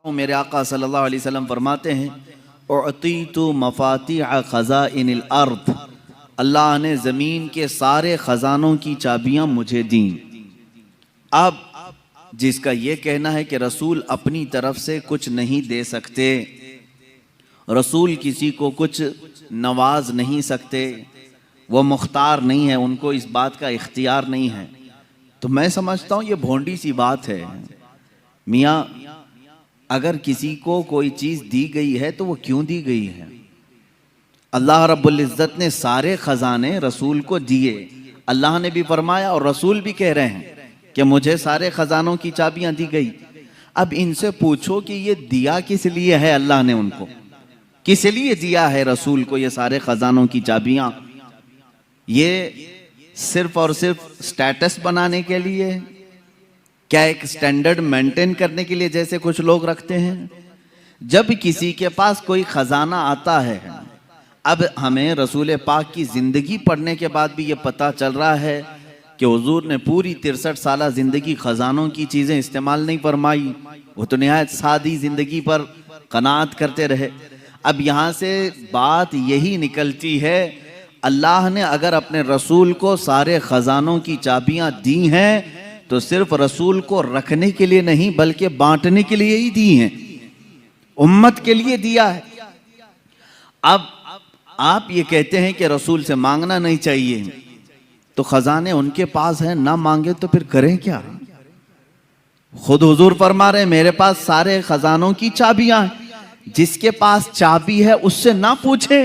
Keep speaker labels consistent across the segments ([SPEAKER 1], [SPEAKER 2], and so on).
[SPEAKER 1] मेरे आका सल्लल्लाहु अलैहि वसल्लम फरमाते हैं, उअतीतु मफातिह खज़ाइनिल अर्द, अल्लाह ने ज़मीन के सारे ख़जानों की चाबियाँ मुझे दी। अब जिसका ये कहना है कि रसूल अपनी तरफ से कुछ नहीं दे सकते, रसूल किसी को कुछ नवाज नहीं सकते, वो मुख्तार नहीं है, उनको इस बात का इख्तियार नहीं है, तो मैं समझता हूँ ये भोंडी सी बात है। मियाँ, अगर किसी को कोई चीज़ दी गई है तो वो क्यों दी गई है? अल्लाह रब्बुल इज़्ज़त ने सारे ख़जाने रसूल को दिए। अल्लाह ने भी फरमाया और रसूल भी कह रहे हैं कि मुझे सारे ख़जानों की चाबियां दी गई। अब इनसे पूछो कि ये दिया किस लिए है? अल्लाह ने उनको किस लिए दिया है रसूल को ये सारे ख़जानों की चाबियां? ये सिर्फ और सिर्फ स्टेटस बनाने के लिए? क्या एक स्टैंडर्ड मेंटेन करने के लिए, जैसे कुछ लोग रखते हैं? जब किसी के पास कोई खजाना आता है, अब हमें रसूल पाक की जिंदगी पढ़ने के बाद भी ये पता चल रहा है कि हुजूर ने पूरी 63 साल जिंदगी खजानों की चीजें इस्तेमाल नहीं फरमाई, वो तो निहायत सादी जिंदगी पर कनात करते रहे। अब यहाँ से बात यही निकलती है, अल्लाह ने अगर अपने रसूल को सारे खजानों की चाबियां दी हैं तो सिर्फ रसूल को रखने के लिए नहीं बल्कि बांटने के लिए ही दी हैं, उम्मत के लिए दिया है। अब आप ये कहते हैं कि रसूल से मांगना नहीं चाहिए, तो खजाने उनके पास हैं, ना मांगे तो फिर करें क्या? खुद हुजूर फरमा रहे मेरे पास सारे खजानों की चाबियां हैं, जिसके पास चाबी है उससे ना पूछे,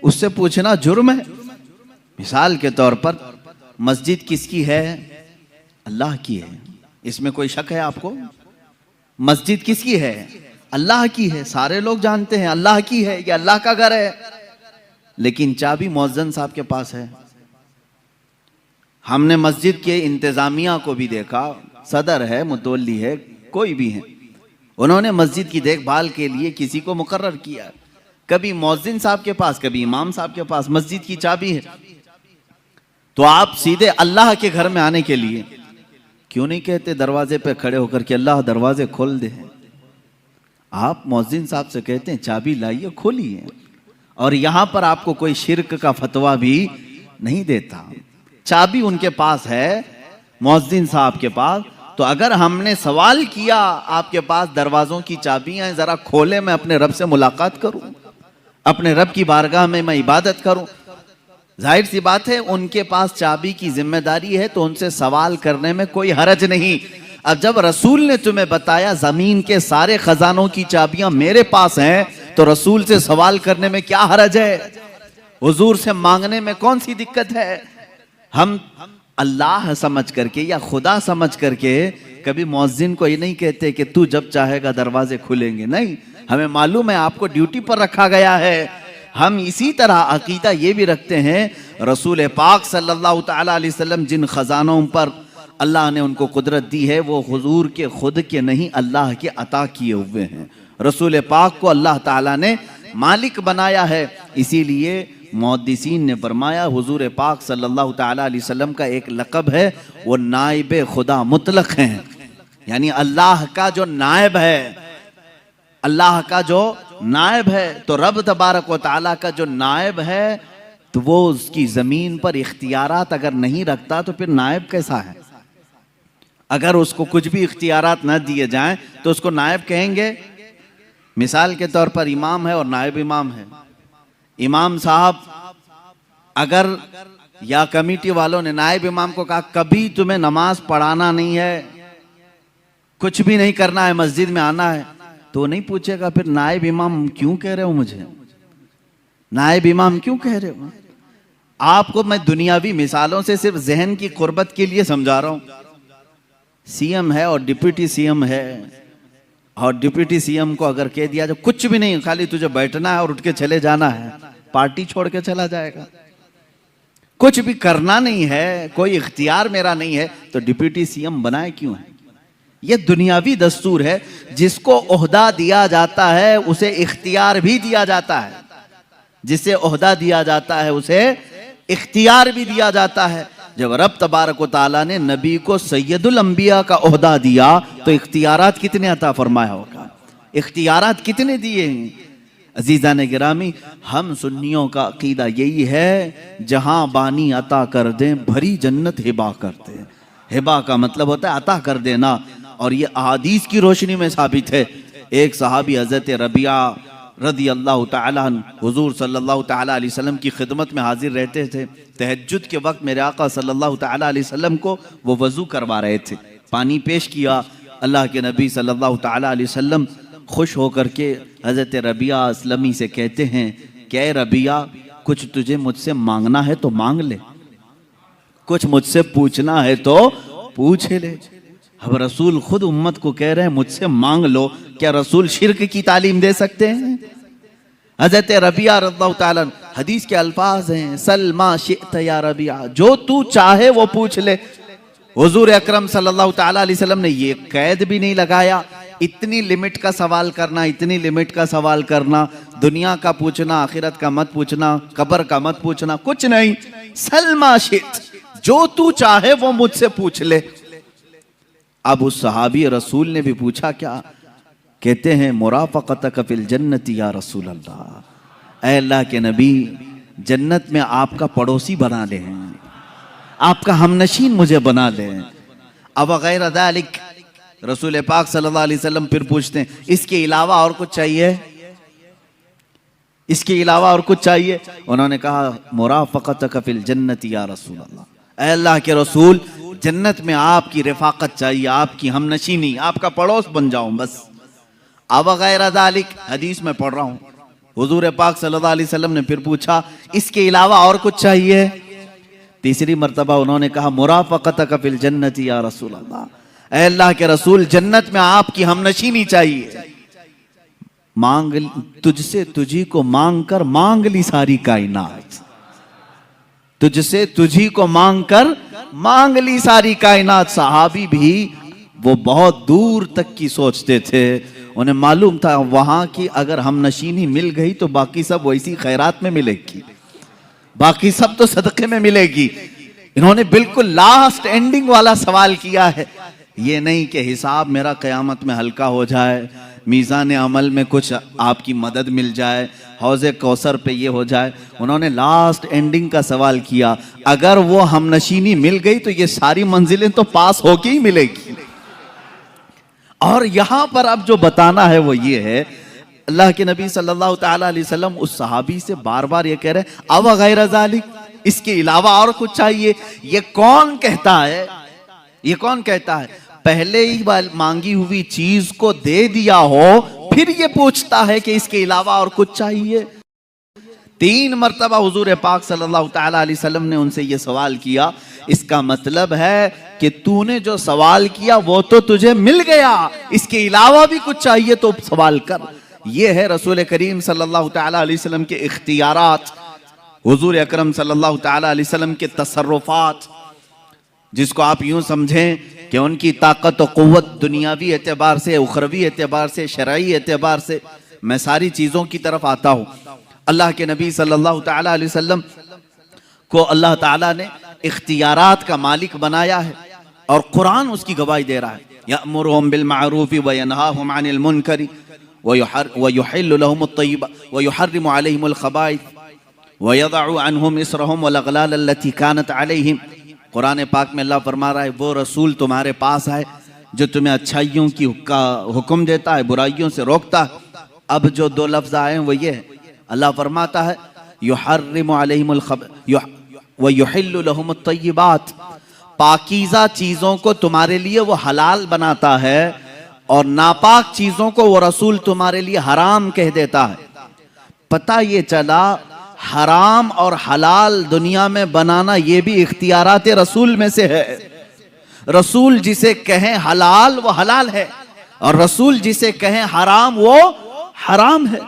[SPEAKER 1] उससे पूछना जुर्म है। मिसाल के तौर पर मस्जिद किसकी है? अल्लाह की है। इसमें कोई शक है आपको? मस्जिद किसकी है? अल्लाह की है। सारे लोग जानते हैं अल्लाह की है, ये अल्लाह का घर है, लेकिन चाबी मुअज्जिन साहब के पास है। हमने मस्जिद के इंतजामिया को भी देखा, सदर है, मुतवल्ली है, कोई भी है, उन्होंने मस्जिद की देखभाल के लिए किसी को मुकर्रर किया। कभी मुअज्जिन साहब के पास, कभी इमाम साहब के पास मस्जिद की चाबी है। तो आप सीधे अल्लाह के घर में आने के लिए क्यों नहीं कहते दरवाजे पे खड़े होकर के अल्लाह दरवाजे खोल दे? आप मुअज्जिन साहब से कहते हैं चाबी लाइए, खोलिए, और यहां पर आपको कोई शिर्क का फतवा भी नहीं देता। चाबी उनके पास है, मुअज्जिन साहब के पास। तो अगर हमने सवाल किया आपके पास दरवाजों की चाबियां हैं, जरा खोले, मैं अपने रब से मुलाकात करूं, अपने रब की बारगाह में मैं इबादत करूं, जाहिर सी बात है उनके पास चाबी की जिम्मेदारी है, तो उनसे सवाल करने में कोई हरज नहीं। अब जब रसूल ने तुम्हें बताया जमीन के सारे खजानों की चाबियां मेरे पास हैं, तो रसूल से सवाल करने में क्या हरज है? हुजूर से मांगने में कौन सी दिक्कत है? हम अल्लाह समझ करके या खुदा समझ करके कभी मुअज्जिन को ये नहीं कहते कि तू जब चाहेगा दरवाजे खुलेंगे। नहीं, हमें मालूम है आपको ड्यूटी पर रखा गया है। हम इसी तरह अकीदा ये भी रखते हैं, रसूल पाक सल्लल्लाहु ताला अलैहि वसल्लम जिन खजानों पर अल्लाह ने उनको कुदरत दी है, वो हुजूर के खुद के नहीं, अल्लाह के अता किए हुए हैं। रसूल पाक को अल्लाह ताला ने मालिक बनाया है। इसीलिए मुहद्दिसीन ने फरमाया हुजूर पाक सल्लल्लाहु ताला अलैहि वसल्लम का एक लक़ब है, वो नाइब खुदा मुतलक हैं, यानी अल्लाह का जो नायब है, अल्लाह का जो नायब है। तो रब तबारक व तआला का जो नायब है, तो वो उसकी जमीन पर इख्तियारात अगर नहीं रखता तो फिर नायब कैसा है? अगर उसको कुछ भी इख्तियारात न दिए जाएं तो उसको नायब कहेंगे? मिसाल के तौर पर इमाम है और नायब इमाम है। इमाम साहब अगर या कमेटी वालों ने नायब इमाम को कहा कभी तुम्हें नमाज पढ़ाना नहीं है, कुछ भी नहीं करना है, मस्जिद में आना है, तो नहीं पूछेगा फिर नायब इमाम क्यों कह रहे हो मुझे, नायब इमाम क्यों कह रहे हो? आपको मैं दुनियावी मिसालों से सिर्फ जहन की कुर्बत के लिए समझा रहा हूं। सीएम है और डिप्टी सीएम है, और डिप्टी सीएम को अगर कह दिया जो कुछ भी नहीं, खाली तुझे बैठना है और उठ के चले जाना है, पार्टी छोड़ के चला जाएगा। कुछ भी करना नहीं है, कोई इख्तियार मेरा नहीं है, तो डिप्टी सीएम बनाए क्यों है? ये दुनियावी दस्तूर है। जिसको ओहदा दिया जाता है उसे इख्तियार भी दिया जाता है, जिसे ओहदा दिया जाता है उसे इख्तियार भी दिया जाता है। जब रब तबारक व तआला ने नबी को सैयदुल अंबिया का ओहदा दिया तो इख्तियारात कितने अता फरमाया होगा? इख्तियारात कितने दिए हैं। अजीज़ान गिरामी, हम सुन्नियों का अकीदा यही है, जहां बानी अता कर दें भरी जन्नत हिबा करते हैं। हिबा का मतलब होता है अता कर देना, और ये अहादीस की रोशनी में साबित है। एक सहाबी हज़रत रबिया रदी अल्लाह ताला हुजूर सल्लल्लाहु ताला अलैहि वसल्लम की खिदमत में हाजिर रहते थे। तहज्जुद के वक्त मेरे आका सल्लल्लाहु ताला अलैहि वसल्लम को वो वज़ू करवा रहे थे। पानी पेश किया, अल्लाह के नबी सल्लल्लाहु ताला अलैहि वसल्लम खुश होकर के हज़रत रबिया असलमी से कहते हैं, क्या रबिया, कुछ तुझे मुझसे मांगना है तो मांग ले, कुछ मुझसे पूछना है तो पूछ ले। अब रसूल खुद उम्मत को कह रहे हैं मुझसे मांग लो, क्या रसूल शिर्क की तालीम दे सकते हैं? हज़रत रबिया रज़ियल्लाहु ताला, हदीस के अल्फाज हैं, सलमा शिअत या रबिया, जो तू चाहे वो पूछ ले। हुजूर अकरम सल्लल्लाहु ताला अलैहि वसल्लम ने ये कैद भी नहीं लगाया, इतनी लिमिट का सवाल करना, इतनी लिमिट का सवाल करना, दुनिया का पूछना, आखिरत का मत पूछना, कब्र का मत पूछना, कुछ नहीं। सलमा शिअत, जो तू चाहे वो मुझसे पूछ ले। अब उस सहाबी रसूल ने भी पूछा क्या? कहते हैं मुराफ़क़तक फ़िल जन्नति या रसूल अल्लाह, ऐ अल्लाह के नबी, जन्नत में आपका पड़ोसी बना ले, आपका हमनशीन मुझे बना ले। अब गैर ज़ालिक, रसूल पाक सल्लल्लाहु अलैहि वसल्लम फिर पूछते हैं, इसके अलावा और कुछ चाहिए? इसके अलावा और कुछ चाहिए? उन्होंने कहा मुराफ़क़तक फ़िल जन्नति या रसूल अल्लाह, ऐ अल्लाह के रसूल, जन्नत में आपकी रिफाकत चाहिए, आपकी हमनशीनी, आपका पड़ोस बन जाऊं बस। अब गैर ज़ालिक, हदीस में पढ़ रहा हूं, हुजूर पाक सल्लल्लाहु अलैहि वसल्लम ने फिर पूछा, इसके अलावा और कुछ चाहिए? तीसरी मर्तबा उन्होंने कहा मुराफ़क़तक फ़िल जन्नति या रसूल अल्लाह, ऐ अल्लाह के रसूल, जन्नत में आपकी हमनशीनी चाहिए। मांग, तुझसे तुझी को मांग कर मांग ली सारी कायनात, तुझसे तुझी को मांग कर मांग ली सारी कायनात। सहाबी भी वो बहुत दूर तक की सोचते थे, उन्हें मालूम था वहां की अगर हमनशीनी मिल गई तो बाकी सब वैसी खैरात में मिलेगी, बाकी सब तो सदक़े में मिलेगी। इन्होंने बिल्कुल लास्ट एंडिंग वाला सवाल किया है, ये नहीं कि हिसाब मेरा क़यामत में हल्का हो जाए, मीज़ान अमल में कुछ आपकी मदद मिल जाए, हौज़े कौसर पे ये हो जाए। उन्होंने लास्ट एंडिंग का सवाल किया, अगर वो हमनशीनी मिल गई तो ये सारी मंजिलें तो पास होके ही मिलेगी। और यहां पर अब जो बताना है वो ये है, अल्लाह के नबी सल्लल्लाहु ताला अलैहि वसल्लम उस सहाबी से बार बार ये कह रहे हैं, अब गैर ज़ालिक, इसके अलावा और कुछ चाहिए? ये कौन कहता है? ये कौन कहता है? पहले ही मांगी हुई चीज को दे दिया हो, फिर ये पूछता है कि इसके अलावा और कुछ चाहिए। 3 मर्तबा हुजूर पाक सल्लल्लाहु ताला अलैहि वसल्लम ने उनसे ये सवाल किया। इसका मतलब है कि तूने जो सवाल किया वो तो तुझे मिल गया, इसके अलावा भी कुछ चाहिए तो सवाल कर। ये है रसूल करीम सल्लल्लाहु ताला अलैहि वसल्लम के इख्तियारात, हुजूर अकरम सल्लल्लाहु ताला अलैहि वसल्लम के तसर्रुफात, जिसको आप यूं समझें कि उनकी ताकत और क़ुव्वत दुनियावी एतबार से, उखरवी एतबार से, शरई एतबार से। मैं सारी चीज़ों की तरफ आता हूँ। अल्लाह के नबी सल्लल्लाहु ताला अलैहि वसल्लम को अल्लाह ताला ने इख्तियारात का मालिक बनाया है और कुरान उसकी गवाही दे रहा है। यअमुरुहुम बिल मारूफ़ि व यनहाहुम अनिल मुनकरि व युहिल्लु लहुमुत तय्यिबात व युहर्रिमु अलैहिमुल खबाइथ व यदअु अन्हुम इसरहुम वल अग़लाल अल्लती कानत अलैहिम। कुरान पाक में अल्लाह फरमा रहा है, वो रसूल तुम्हारे पास है जो तुम्हें अच्छाइयों की का हुक्म देता है, बुराइयों से रोकता है। अब जो 2 लफ्ज़ आए हैं वो ये है, अल्लाह फरमाता है युहर्रिमु अलैहिमुल खबाइथ व युहिल्लु लहुमुत तय्यिबात, पाकीज़ा चीज़ों को तुम्हारे लिए वो हलाल बनाता है और नापाक चीज़ों को वो रसूल तुम्हारे लिए हराम कह देता है। पता ये चला हराम और हलाल दुनिया में बनाना ये भी इख्तियारात रसूल में से है। रसूल जिसे कहें हलाल वो हलाल है और रसूल जिसे कहें हराम वो हराम है।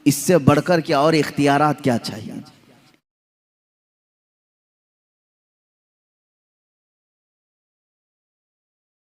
[SPEAKER 1] इससे बढ़कर क्या और इख्तियारात क्या चाहिए?